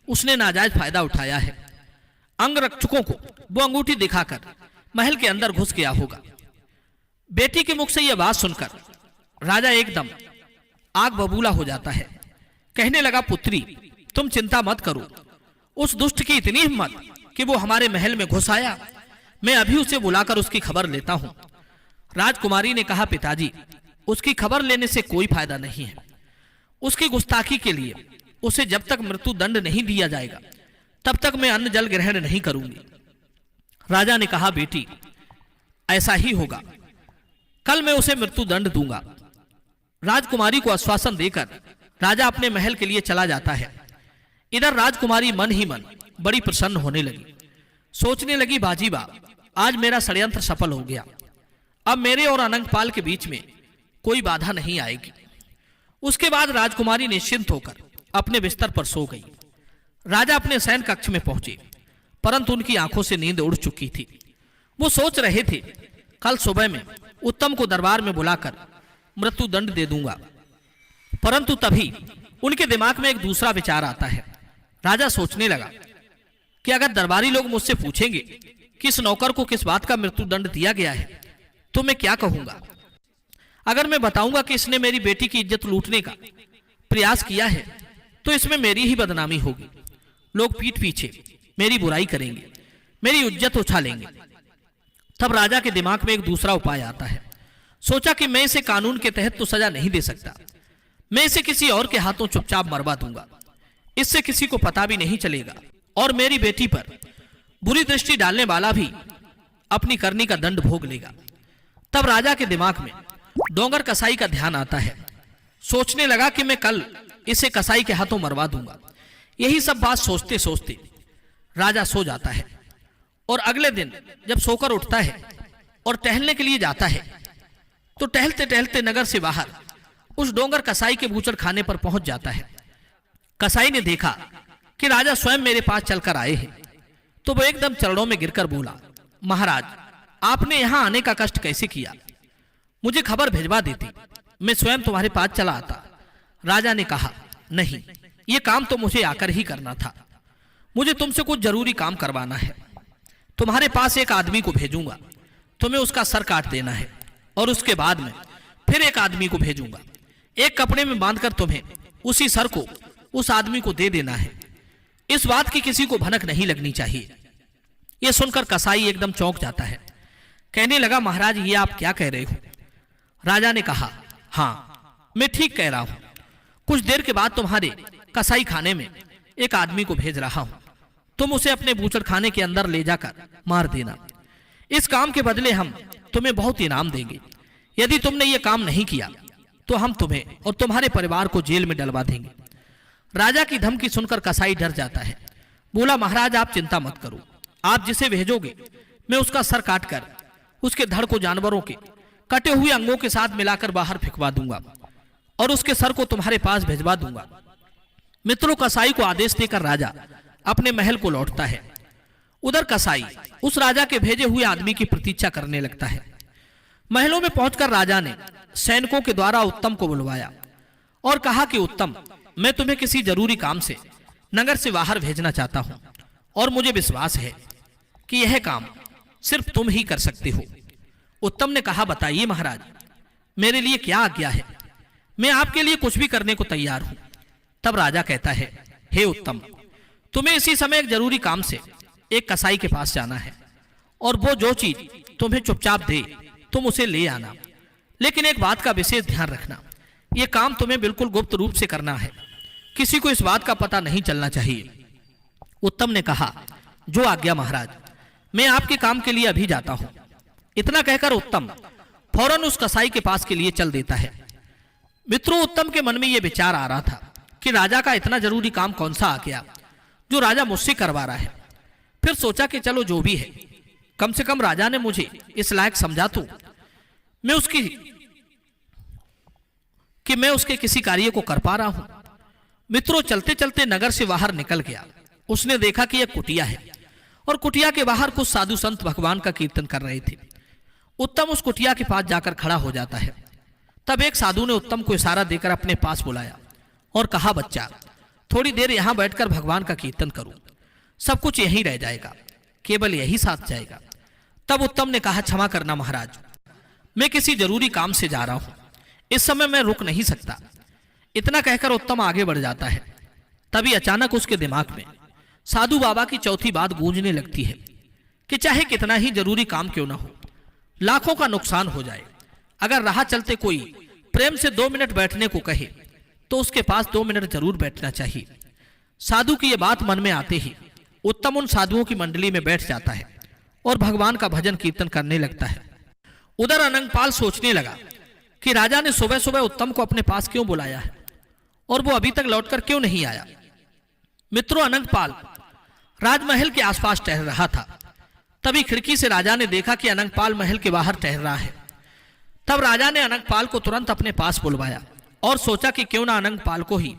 उसने नाजायज फायदा उठाया है। अंगरक्षकों को वो अंगूठी दिखाकर महल के अंदर घुस गया होगा। बेटी के मुख से यह बात सुनकर राजा एकदम आग बबूला हो जाता है। कहने लगा, पुत्री, तुम चिंता मत करो, उस दुष्ट की इतनी हिम्मत कि वो हमारे महल में घुस आया। मैं अभी उसे बुलाकर उसकी खबर लेता हूं। राजकुमारी ने कहा, पिताजी, उसकी खबर लेने से कोई फायदा नहीं है। उसकी गुस्ताखी के लिए उसे जब तक मृत्यु दंड नहीं दिया जाएगा तब तक मैं अन्न जल ग्रहण नहीं करूंगी। राजा ने कहा, बेटी, ऐसा ही होगा, कल मैं उसे मृत्यु दंड दूंगा। राजकुमारी को आश्वासन देकर राजा अपने महल के लिए चला जाता है। इधर राजकुमारी मन ही मन बड़ी प्रसन्न होने लगी। सोचने लगी, बाजीबा, आज मेरा षड्यंत्र सफल हो गया। अब मेरे और अनंगपाल के बीच में कोई बाधा नहीं आएगी। उसके बाद राजकुमारी निश्चिंत होकर अपने बिस्तर पर सो गई। राजा अपने शयन कक्ष में पहुंचे। परंतु उनकी आंखों से नींद उड़ चुकी थी। वो सोच रहे थे कल सुबह में उत्तम को दरबार में बुलाकर मृत्यु दंड दे दूंगा, परंतु तभी उनके दिमाग में एक दूसरा विचार आता है। राजा सोचने लगा कि अगर दरबारी लोग मुझसे पूछेंगे कि इस नौकर को किस बात का मृत्यु दंड दिया गया है तो मैं क्या कहूंगा। अगर मैं बताऊंगा कि इसने मेरी बेटी की इज्जत लूटने का प्रयास किया है तो इसमें मेरी ही बदनामी होगी। लोग पीठ पीछे मेरी बुराई करेंगे, मेरी इज्जत उछालेंगे। तब राजा के दिमाग में एक दूसरा उपाय आता है। सोचा कि मैं इसे कानून के तहत तो सजा नहीं दे सकता, मैं इसे किसी और के हाथों चुपचाप मरवा दूंगा, इससे किसी को पता भी नहीं चलेगा और मेरी बेटी पर बुरी दृष्टि डालने वाला भी अपनी करनी का दंड भोग लेगा। तब राजा के दिमाग में डोंगर कसाई का ध्यान आता है। सोचने लगा कि मैं कल इसे कसाई के हाथों मरवा दूंगा। यही सब बात सोचते सोचते राजा सो जाता है और अगले दिन जब सोकर उठता है और टहलने के लिए जाता है तो टहलते टहलते नगर से बाहर उस डोंगर कसाई के बूचड़ खाने पर पहुंच जाता है। कसाई ने देखा कि राजा स्वयं मेरे पास चलकर आए हैं तो वो एकदम चरणों में गिरकर बोला, महाराज आपने यहां आने का कष्ट कैसे किया, मुझे खबर भिजवा देती, मैं स्वयं तुम्हारे पास चला आता। राजा ने कहा, नहीं, ये काम तो मुझे आकर ही करना था, मुझे तुमसे कुछ जरूरी काम करवाना है। तुम्हारे पास एक आदमी को भेजूंगा, तुम्हें उसका सर काट देना है और उसके बाद में फिर एक आदमी को भेजूंगा, एक कपड़े में बांधकर तुम्हें उसी सर को उस आदमी को दे देना है। इस बात की किसी को भनक नहीं लगनी चाहिए। यह सुनकर कसाई एकदम चौंक जाता है। कहने लगा, महाराज ये आप क्या कह रहे हो। राजा ने कहा, हाँ मैं ठीक कह रहा हूं, कुछ देर के बाद तुम्हारे कसाई खाने में एक आदमी को भेज रहा हूं, तुम उसे अपने बूचड़ खाने के अंदर ले जाकर मार देना। इस काम के बदले हम तुम्हें बहुत इनाम देंगे। यदि तुमने ये काम नहीं किया तो हम तुम्हें और तुम्हारे परिवार को जेल में डलवा देंगे। राजा की धमकी सुनकर कसाई डर जाता है। बोला, महाराज आप चिंता मत करो, आप जिसे भेजोगे मैं उसका सर काटकर उसके धड़ को जानवरों के कटे हुए अंगों के साथ मिलाकर बाहर फेंकवा दूंगा और उसके सर को तुम्हारे पास भिजवा दूंगा। मित्रों, कसाई को आदेश देकर राजा अपने महल को लौटता है। उधर कसाई उस राजा के भेजे हुए आदमी की प्रतीक्षा करने लगता है। महलों में पहुंचकर राजा ने सैनिकों के द्वारा उत्तम को बुलवाया और कहा कि उत्तम, मैं तुम्हें किसी जरूरी काम से नगर से बाहर भेजना चाहता हूं और मुझे विश्वास है कि यह काम सिर्फ तुम ही कर सकते हो। उत्तम ने कहा, बताइए महाराज, मेरे लिए क्या आज्ञा है, मैं आपके लिए कुछ भी करने को तैयार हूं। तब राजा कहता है, हे उत्तम, तुम्हें इसी समय एक जरूरी काम से एक कसाई के पास जाना है और वो जो चीज तुम्हें चुपचाप दे तुम उसे ले आना, लेकिन एक बात का विशेष ध्यान रखना, यह काम तुम्हें बिल्कुल गुप्त रूप से करना है, किसी को इस बात का पता नहीं चलना चाहिए। उत्तम ने कहा, जो आज्ञा महाराज, मैं आपके काम के लिए अभी जाता हूं। इतना कहकर उत्तम फौरन उस कसाई के पास के लिए चल देता है। मित्रों, उत्तम के मन में यह विचार आ रहा था कि राजा का इतना जरूरी काम कौन सा आ गया जो राजा मुझसे करवा रहा है। फिर सोचा कि चलो जो भी है, कम से कम राजा ने मुझे इस लायक समझा तो मैं उसके किसी कार्य को कर पा रहा हूं। मित्रों, चलते चलते नगर से बाहर निकल गया। उसने देखा कि यह कुटिया है और कुटिया के बाहर कुछ साधु संत भगवान का कीर्तन कर रहे थे। उत्तम उस कुटिया के पास जाकर खड़ा हो जाता है। तब एक साधु ने उत्तम को इशारा देकर अपने पास बुलाया और कहा, बच्चा थोड़ी देर यहां बैठकर भगवान का कीर्तन करो, सब कुछ यहीं रह जाएगा, केवल यही साथ जाएगा। तब उत्तम ने कहा, क्षमा करना महाराज, मैं किसी जरूरी काम से जा रहा हूं, इस समय मैं रुक नहीं सकता। इतना कहकर उत्तम आगे बढ़ जाता है। तभी अचानक उसके दिमाग में साधु बाबा की चौथी बात गूंजने लगती है कि चाहे कितना ही जरूरी काम क्यों ना हो, लाखों का नुकसान हो जाए, अगर राह चलते कोई प्रेम से 2 मिनट बैठने को कहे तो उसके पास 2 मिनट जरूर बैठना चाहिए। साधु की यह बात मन में आते ही उत्तम उन साधुओं की मंडली में बैठ जाता है और भगवान का भजन कीर्तन करने लगता है। उधर अनंगपाल सोचने लगा कि राजा ने सुबह सुबह उत्तम को अपने पास क्यों बुलाया है और वो अभी तक लौटकर क्यों नहीं आया। मित्रों, अनंगपाल राजमहल के आसपास टहल रहा था। तभी खिड़की से राजा ने देखा कि अनंगपाल महल के बाहर टहल रहा है। तब राजा ने अनंगपाल को तुरंत अपने पास बुलवाया और सोचा कि क्यों ना अनंगपाल को ही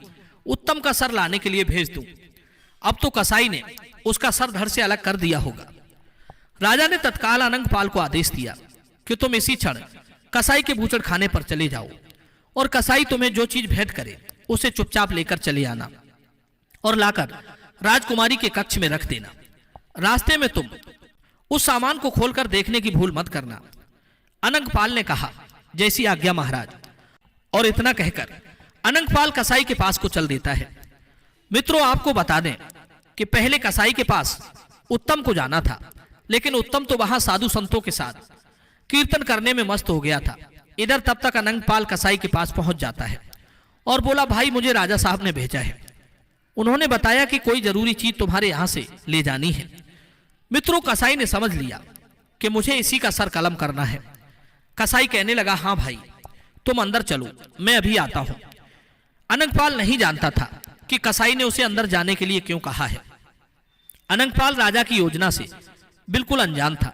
उत्तम का सर लाने के लिए भेज दूं। अब तो कसाई ने उसका सर धड़ से अलग कर दिया होगा। राजा ने तत्काल अनंगपाल को आदेश दिया कि तुम इसी क्षण कसाई के बूचड़ खाने पर चले जाओ और कसाई तुम्हें जो चीज भेंट करे उसे चुपचाप लेकर चले आना और लाकर राजकुमारी के कक्ष में रख देना। रास्ते में तुम उस सामान को खोलकर देखने की भूल मत करना। अनंगपाल ने कहा, जैसी आज्ञा महाराज। और इतना कहकर अनंगपाल कसाई के पास को चल देता है। मित्रों, आपको बता दें कि पहले कसाई के पास उत्तम को जाना था, लेकिन उत्तम तो वहां साधु संतों के साथ कीर्तन करने में मस्त हो गया था। इधर तब तक अनंगपाल कसाई के पास पहुंच जाता है और बोला, भाई मुझे राजा साहब ने भेजा है। उन्होंने बताया कि कोई जरूरी चीज तुम्हारे यहां से ले जानी है। मित्रों, कसाई ने समझ लिया कि मुझे इसी का सर कलम करना है। कसाई कहने लगा, हाँ भाई तुम अंदर चलो, मैं अभी आता हूं। अनंगपाल नहीं जानता था कि कसाई ने उसे अंदर जाने के लिए क्यों कहा है। अनंगपाल राजा की योजना से बिल्कुल अनजान था।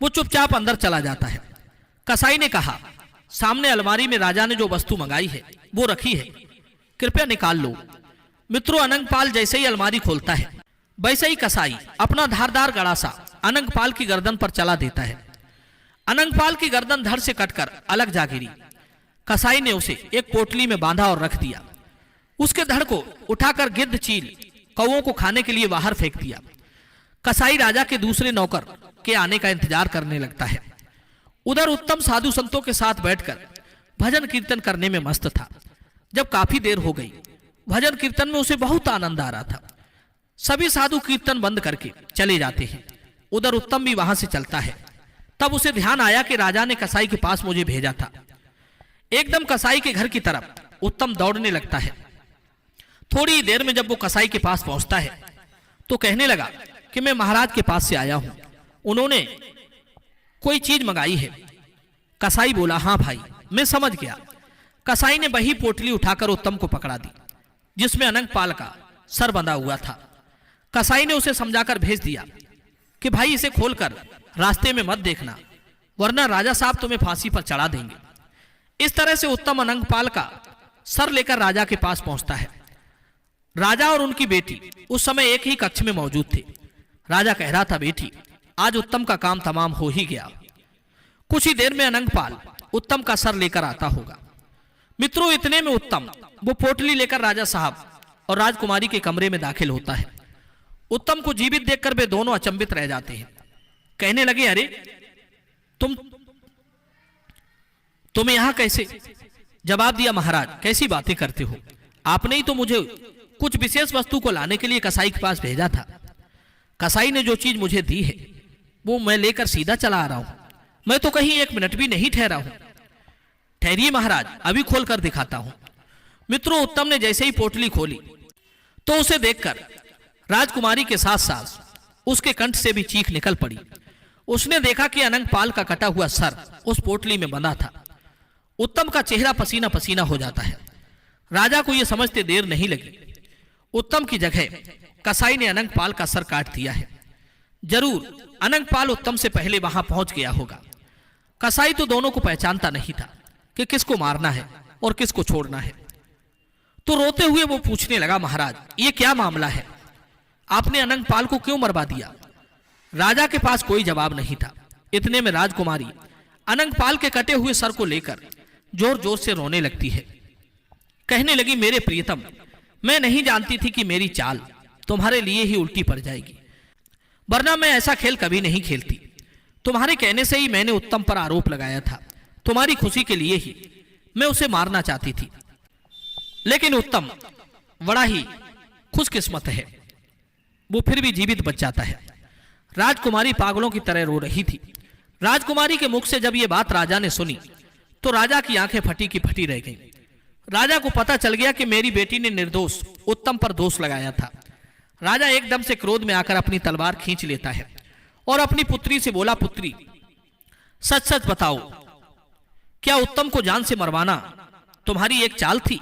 वो चुपचाप अंदर चला जाता है। कसाई ने कहा, सामने अलमारी में राजा ने जो वस्तु मंगाई है वो रखी है, कृपया निकाल लो। मित्रों, अनंगपाल जैसे ही अलमारी खोलता है वैसे ही कसाई अपना धारदार गड़ासा अनंगपाल की गर्दन पर चला देता है। अनंगपाल की गर्दन धड़ से कटकर अलग जा गिरी। कसाई ने उसे एक पोटली में बांधा और रख दिया। उसके धड़ को उठाकर गिद्ध चील कौओं को खाने के लिए बाहर फेंक दिया। कसाई राजा के दूसरे नौकर के आने का इंतजार करने लगता है। उधर उत्तम साधु संतों के साथ बैठकर भजन कीर्तन करने में मस्त था। जब काफी देर हो गई, भजन कीर्तन में उसे बहुत आनंद आ रहा था। सभी साधु कीर्तन बंद करके चले जाते हैं। उधर उत्तम भी वहां से चलता है। तब उसे ध्यान आया कि राजा ने कसाई के पास मुझे भेजा था। एकदम कसाई के घर की तरफ उत्तम दौड़ने लगता है। थोड़ी देर में जब वो कसाई के पास पहुंचता है तो कहने लगा कि मैं महाराज के पास से आया हूं, उन्होंने कोई चीज मंगाई है। कसाई बोला, हाँ भाई मैं समझ गया। कसाई ने वही पोटली उठाकर उत्तम को पकड़ा दी जिसमें अनंगपाल का सर बंधा हुआ था। कसाई ने उसे समझाकर भेज दिया कि भाई इसे खोलकर रास्ते में मत देखना, वरना राजा साहब तुम्हें फांसी पर चढ़ा देंगे। इस तरह से उत्तम अनंगपाल का सर लेकर राजा के पास पहुंचता है। राजा और उनकी बेटी उस समय एक ही कक्ष में मौजूद थे। राजा कह रहा था, बेटी आज उत्तम का काम तमाम हो ही गया। कुछ ही देर में अनंगपाल उत्तम का सर लेकर आता होगा। मित्रों, इतने में उत्तम वो पोटली लेकर राजा साहब और राजकुमारी के कमरे में दाखिल होता है। उत्तम को जीवित देखकर वे दोनों अचंभित रह जाते हैं। कहने लगे, अरे तुम यहां कैसे? जवाब दिया, महाराज कैसी बातें करते हो, आपने ही तो मुझे कुछ विशेष वस्तु को लाने के लिए कसाई के पास भेजा था। कसाई ने जो चीज मुझे दी है वो मैं लेकर सीधा चला आ रहा हूं। मैं तो कहीं एक मिनट भी नहीं ठहरा हूं। ठहरिए महाराज, अभी खोल कर दिखाता हूं। मित्रों, उत्तम ने जैसे ही पोटली खोली तो उसे देखकर राजकुमारी के साथ साथ उसके कंठ से भी चीख निकल पड़ी। उसने देखा कि अनंगपाल का कटा हुआ सर उस पोटली में बंधा था। उत्तम का चेहरा पसीना पसीना हो जाता है। राजा को यह समझते देर नहीं लगी। उत्तम की जगह कसाई ने अनंगपाल का सर काट दिया है। जरूर अनंगपाल उत्तम से पहले वहां पहुंच गया होगा। कसाई तो दोनों को पहचानता नहीं था कि किसको मारना है और किसको छोड़ना है। तो रोते हुए वो पूछने लगा, महाराज ये क्या मामला है, आपने अनंगपाल को क्यों मरवा दिया? राजा के पास कोई जवाब नहीं था। इतने में राजकुमारी अनंगपाल के कटे हुए सर को लेकर जोर जोर से रोने लगती है। कहने लगी, मेरे प्रियतम, मैं नहीं जानती थी कि मेरी चाल तुम्हारे लिए ही उल्टी पड़ जाएगी, वरना मैं ऐसा खेल कभी नहीं खेलती। तुम्हारे कहने से ही मैंने उत्तम पर आरोप लगाया था। तुम्हारी खुशी के लिए ही मैं उसे मारना चाहती थी, लेकिन उत्तम बड़ा ही खुशकिस्मत है, वो फिर भी जीवित बच जाता है। राजकुमारी पागलों की तरह रो रही थी। राजकुमारी के मुख से जब ये बात राजा ने सुनी तो राजा की आंखें फटी की फटी रह गईं। राजा को पता चल गया कि मेरी बेटी ने निर्दोष उत्तम पर दोष लगाया था। राजा एकदम से क्रोध में आकर अपनी तलवार खींच लेता है और अपनी पुत्री से बोला, पुत्री सच सच बताओ, क्या उत्तम को जान से मरवाना तुम्हारी एक चाल थी?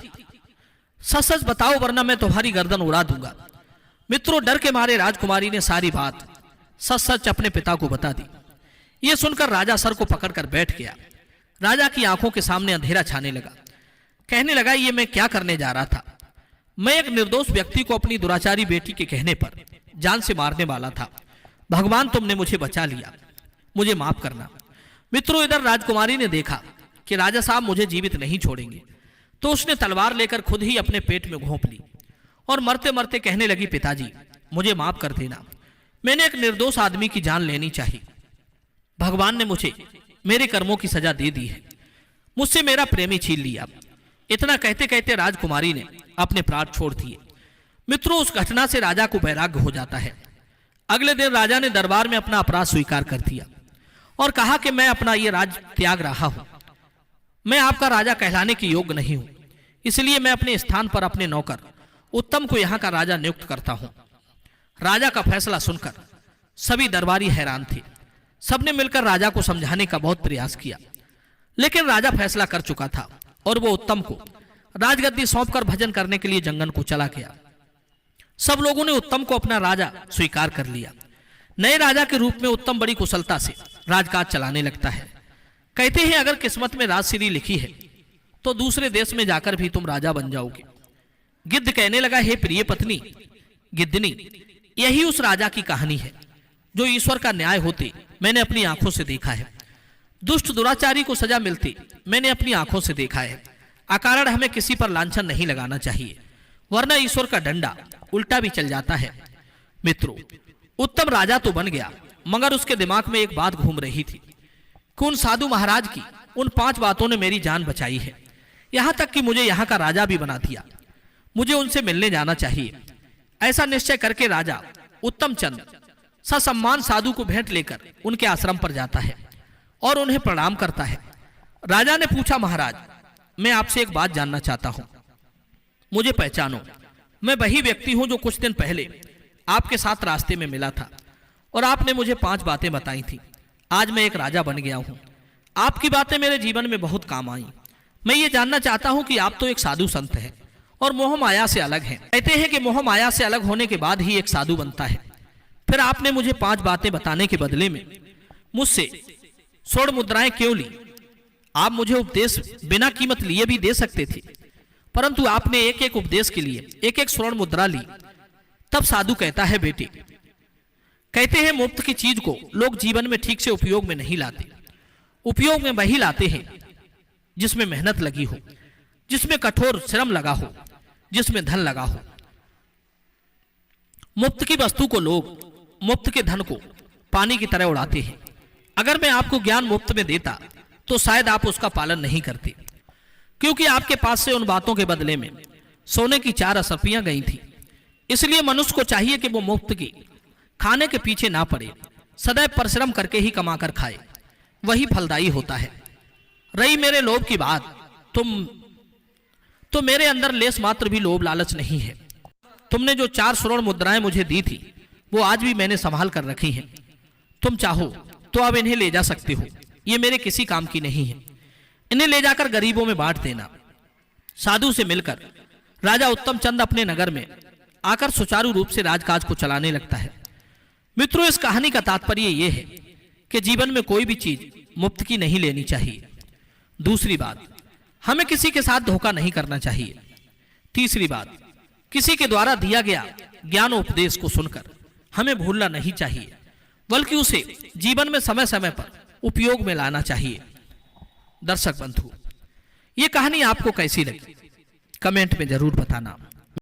सच सच बताओ, वरना मैं तुम्हारी गर्दन उड़ा दूंगा। मित्रों, डर के मारे राजकुमारी ने सारी बात सच सच अपने पिता को बता दी। यह सुनकर राजा सर को पकड़कर बैठ गया। राजा की आंखों के सामने अंधेरा छाने लगा। कहने लगा, ये मैं क्या करने जा रहा था? मैं एक निर्दोष व्यक्ति को अपनी दुराचारी बेटी के कहने पर जान से मारने वाला था। भगवान तुमने मुझे बचा लिया, मुझे माफ करना। मित्रों, इधर राजकुमारी ने देखा कि राजा साहब मुझे जीवित नहीं छोड़ेंगे, तो उसने तलवार लेकर खुद ही अपने पेट में घोंप ली और मरते मरते कहने लगी, पिताजी मुझे माफ कर देना, मैंने एक निर्दोष आदमी की जान लेनी चाहिए। भगवान ने मुझे मेरे कर्मों की सजा दे दी है, मुझसे मेरा प्रेमी छीन लिया। इतना कहते कहते राजकुमारी ने अपने प्राण छोड़ दिए। मित्रों, उस घटना से राजा को वैराग्य हो जाता है। अगले दिन राजा ने दरबार में अपना अपराध स्वीकार कर दिया और कहा कि मैं अपना ये राज त्याग रहा हूं, मैं आपका राजा कहलाने के योग्य नहीं हूं, इसलिए मैं अपने स्थान पर अपने नौकर उत्तम को यहां का राजा नियुक्त करता हूं। राजा का फैसला सुनकर सभी दरबारी हैरान थे। सबने मिलकर राजा को समझाने का बहुत प्रयास किया, लेकिन राजा फैसला कर चुका था और वो उत्तम को राजगद्दी सौंपकर भजन करने के लिए जंगल को चला गया। सब लोगों ने उत्तम को अपना राजा स्वीकार कर लिया। नए राजा के रूप में उत्तम बड़ी कुशलता से राजकाज चलाने लगता है। कहते हैं अगर किस्मत में राजश्री लिखी है तो दूसरे देश में जाकर भी तुम राजा बन जाओगे। गिद्ध कहने लगा, हे प्रिय पत्नी गिद्धनी, यही उस राजा की कहानी है जो ईश्वर का न्याय होते मैंने अपनी आंखों से देखा है। दुष्ट दुराचारी को सजा मिलती मैंने अपनी आंखों से देखा है। अकारण हमें किसी पर लांछन नहीं लगाना चाहिए, वरना ईश्वर का डंडा उल्टा भी चल जाता है। मित्रों, उत्तम राजा तो बन गया, मगर उसके दिमाग में एक बात घूम रही थी कि उन साधु महाराज की उन 5 बातों ने मेरी जान बचाई है, यहां तक कि मुझे यहां का राजा भी बना दिया। मुझे उनसे मिलने जाना चाहिए। ऐसा निश्चय करके राजा उत्तम चंद ससम्मान साधु को भेंट लेकर उनके आश्रम पर जाता है और उन्हें प्रणाम करता है। राजा ने पूछा, महाराज मैं आपसे एक बात जानना चाहता हूं, मुझे पहचानो। मैं वही व्यक्ति हूं जो कुछ दिन पहले आपके साथ रास्ते में मिला था और आपने मुझे 5 बातें बताई थी। आज मैं एक राजा बन गया हूं, आपकी बातें मेरे जीवन में बहुत काम आई। मैं ये जानना चाहता हूं कि आप तो एक साधु संत हैं और मोह माया से अलग हैं। कहते हैं कि मोह माया से अलग होने के बाद ही एक साधु बनता है। फिर आपने मुझे 5 बातें बताने के बदले में मुझसे स्वर्ण मुद्राएं क्यों ली? आप मुझे उपदेश बिना कीमत लिए भी दे सकते थे, परंतु आपने एक एक उपदेश के लिए एक एक स्वर्ण मुद्रा ली। तब साधु कहता है, बेटे कहते हैं मुफ्त की चीज को लोग जीवन में ठीक से उपयोग में नहीं लाते। उपयोग में वही लाते हैं जिसमें मेहनत लगी हो, जिसमें कठोर श्रम लगा हो, जिसमें धन लगा हो। मुफ्त की वस्तु को लोग मुफ्त के धन को पानी की तरह उड़ाते हैं। अगर मैं आपको ज्ञान मुफ्त में देता तो शायद आप उसका पालन नहीं करते, क्योंकि आपके पास से उन बातों के बदले में सोने की 4 असरफियां गई थी। इसलिए मनुष्य को चाहिए कि वो मुफ्त की खाने के पीछे ना पड़े, सदैव परिश्रम करके ही कमाकर खाए, वही फलदायी होता है। रही मेरे लोभ की बात, तो मेरे अंदर लेस मात्र भी लोभ लालच नहीं है। तुमने जो 4 स्वर्ण मुद्राएं मुझे दी थी वो आज भी मैंने संभाल कर रखी हैं। तुम चाहो तो अब इन्हें ले जा सकते हो, ये मेरे किसी काम की नहीं है। इन्हें ले जाकर गरीबों में बांट देना। साधु से मिलकर राजा उत्तम चंद अपने नगर में आकर सुचारू रूप से राजकाज को चलाने लगता है। मित्रों, इस कहानी का तात्पर्य यह है कि जीवन में कोई भी चीज मुफ्त की नहीं लेनी चाहिए। दूसरी बात, हमें किसी के साथ धोखा नहीं करना चाहिए। तीसरी बात, किसी के द्वारा दिया गया ज्ञान उपदेश को सुनकर हमें भूलना नहीं चाहिए, बल्कि उसे जीवन में समय समय पर उपयोग में लाना चाहिए। दर्शक बंधु, ये कहानी आपको कैसी लगी कमेंट में जरूर बताना।